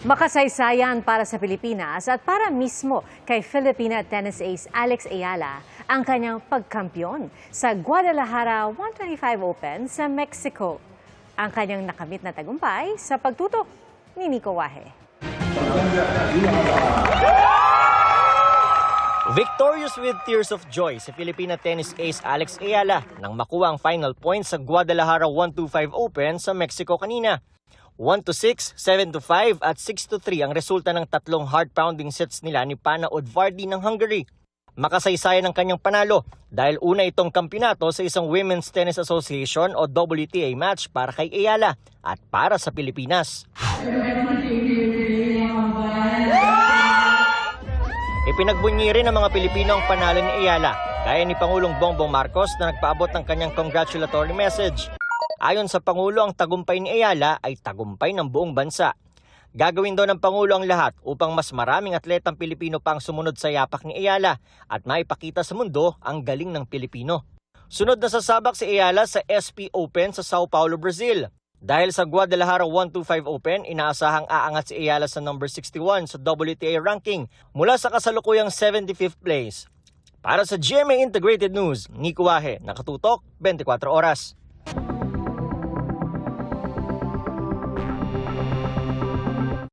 Makasaysayan para sa Pilipinas at para mismo kay Filipina tennis ace Alex Ayala ang kanyang pagkampiyon sa Guadalajara 125 Open sa Mexico. Ang kanyang nakamit na tagumpay sa pagtutok ni Nico Wahe. Victorious with tears of joy si Filipina tennis ace Alex Ayala nang makuha ang final points sa Guadalajara 125 Open sa Mexico kanina. 1-6, 7-5 at 6-3 ang resulta ng tatlong hard-pounding sets nila ni Pana Udvardy ng Hungary. Makasaysayan ang kanyang panalo dahil una itong kampyonato sa isang Women's Tennis Association o WTA match para kay Ayala at para sa Pilipinas. Ipinagbunyi rin ng mga Pilipino ang panalo ni Ayala, gaya ni Pangulong Bongbong Marcos na nagpaabot ng kanyang congratulatory message. Ayon sa Pangulo, ang tagumpay ni Ayala ay tagumpay ng buong bansa. Gagawin daw ng Pangulo ang lahat upang mas maraming atletang Pilipino pa ang sumunod sa yapak ni Ayala at maipakita sa mundo ang galing ng Pilipino. Sunod na sasabak si Ayala sa SP Open sa Sao Paulo, Brazil. Dahil sa Guadalajara 125 Open, inaasahang aangat si Ayala sa number 61 sa WTA ranking mula sa kasalukuyang 75th place. Para sa GMA Integrated News, Nico Wahe, nakatutok 24 oras.